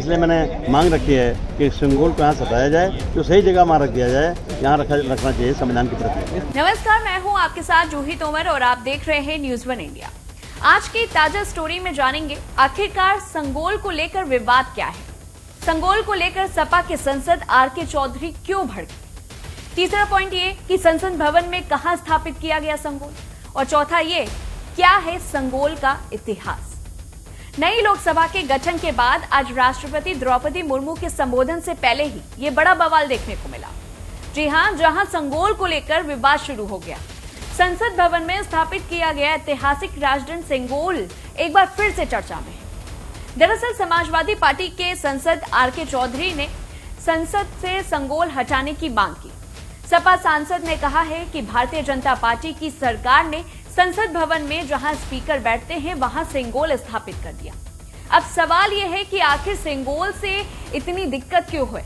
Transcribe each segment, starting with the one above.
इसलिए मैंने मांग रखी है कि सिंगोल को यहाँ हटाया जाए, तो सही जगह वहाँ रख दिया जाए, यहाँ रखना चाहिए संविधान के प्रति। नमस्कार, मैं हूँ आपके साथ जूही तोमर और आप देख रहे हैं न्यूज़ 1 इंडिया। आज की ताजा स्टोरी में जानेंगे आखिरकार संगोल को लेकर विवाद क्या है, संगोल को लेकर सपा के सांसद आर.के. चौधरी क्यों भड़के, तीसरा पॉइंट ये कि संसद भवन में कहां स्थापित किया गया संगोल, और चौथा ये क्या है संगोल का इतिहास। नई लोकसभा के गठन के बाद आज राष्ट्रपति द्रौपदी मुर्मू के संबोधन से पहले ही ये बड़ा बवाल देखने को मिला। जी हां, जहां संगोल को लेकर विवाद शुरू हो गया। संसद भवन में स्थापित किया गया ऐतिहासिक राजदंड संगोल एक बार फिर से चर्चा में है। दरअसल समाजवादी पार्टी के सांसद आर.के. चौधरी ने संसद से संगोल हटाने की मांग की। सपा सांसद ने कहा है कि भारतीय जनता पार्टी की सरकार ने संसद भवन में जहां स्पीकर बैठते हैं वहां संगोल स्थापित कर दिया। अब सवाल यह है कि आखिर संगोल से इतनी दिक्कत क्यों हुई।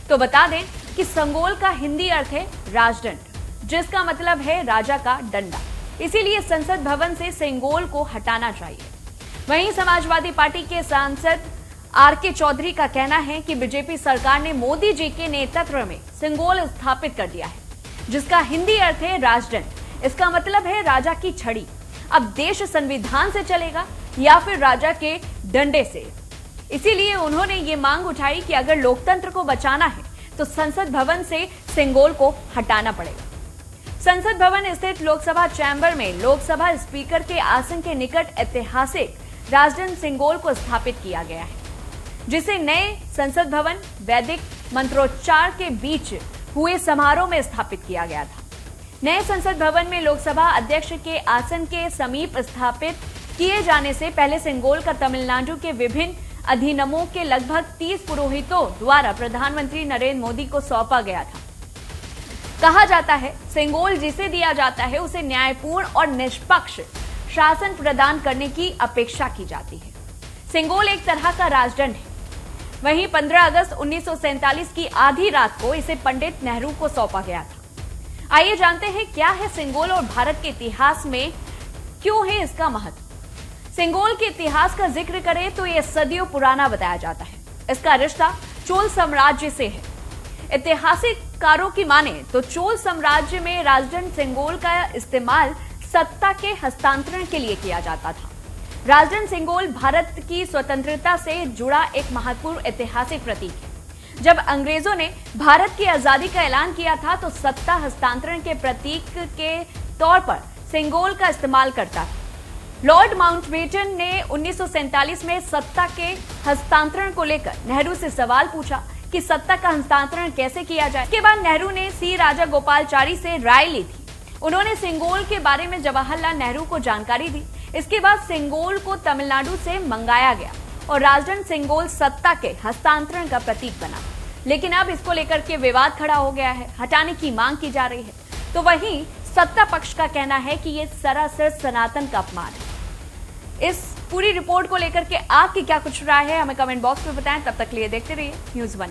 तो बता दें कि संगोल का हिंदी अर्थ है राजदंड, जिसका मतलब है राजा का डंडा। इसीलिए संसद भवन से संगोल को हटाना चाहिए। वहीं समाजवादी पार्टी के सांसद आर.के. चौधरी का कहना है कि बीजेपी सरकार ने मोदी जी के नेतृत्व में संगोल स्थापित कर दिया है, जिसका हिंदी अर्थ है राजदंड। इसका मतलब है राजा की छड़ी। अब देश संविधान से चलेगा या फिर राजा के डंडे से। इसीलिए उन्होंने ये मांग उठाई कि अगर लोकतंत्र को बचाना है तो संसद भवन से संगोल को हटाना पड़ेगा। संसद भवन स्थित लोकसभा चैम्बर में लोकसभा स्पीकर के आसन के निकट ऐतिहासिक राजदंड संगोल को स्थापित किया गया है, जिसे नए संसद भवन वैदिक मंत्रोच्चार के बीच हुए समारोह में स्थापित किया गया था। नए संसद भवन में लोकसभा अध्यक्ष के आसन के समीप स्थापित किए जाने से पहले संगोल का तमिलनाडु के विभिन्न अधिनियमों के लगभग 30 पुरोहितों द्वारा प्रधानमंत्री नरेंद्र मोदी को सौंपा गया था। कहा जाता है संगोल जिसे दिया जाता है उसे न्यायपूर्ण और निष्पक्ष शासन प्रदान करने की अपेक्षा की जाती है। संगोल एक तरह का राजदंड है। वहीं 15 अगस्त 1947 की आधी रात को इसे पंडित नेहरू को सौंपा गया था। आइए जानते हैं क्या है संगोल और भारत के इतिहास में क्यों है इसका महत्व। संगोल के इतिहास का जिक्र करें तो यह सदियों पुराना बताया जाता है। इसका रिश्ता चोल साम्राज्य से है। ऐतिहासिककारों की माने तो चोल साम्राज्य में राजदंड संगोल का इस्तेमाल सत्ता के हस्तांतरण के लिए किया जाता था। राजदंड संगोल भारत की स्वतंत्रता से जुड़ा एक महत्वपूर्ण ऐतिहासिक प्रतीक है। जब अंग्रेजों ने भारत की आजादी का ऐलान किया था तो सत्ता हस्तांतरण के प्रतीक के तौर पर संगोल का इस्तेमाल करता था। लॉर्ड माउंटबेटन ने 1947 में सत्ता के हस्तांतरण को लेकर नेहरू से सवाल पूछा कि सत्ता का हस्तांतरण कैसे किया जाए। इसके बाद नेहरू ने सी राजा गोपालचारी से राय ली थी। उन्होंने संगोल के बारे में जवाहरलाल नेहरू को जानकारी दी। इसके बाद संगोल को तमिलनाडु से मंगाया गया और राजदंड संगोल सत्ता के हस्तांतरण का प्रतीक बना। लेकिन अब इसको लेकर के विवाद खड़ा हो गया है, हटाने की मांग की जा रही है। तो वहीं सत्ता पक्ष का कहना है कि ये सरासर सनातन का अपमान है। इस पूरी रिपोर्ट को लेकर के आपकी क्या कुछ राय है, हमें कमेंट बॉक्स में बताएं। तब तक लिए देखते रहिए न्यूज़ 1 इंडिया।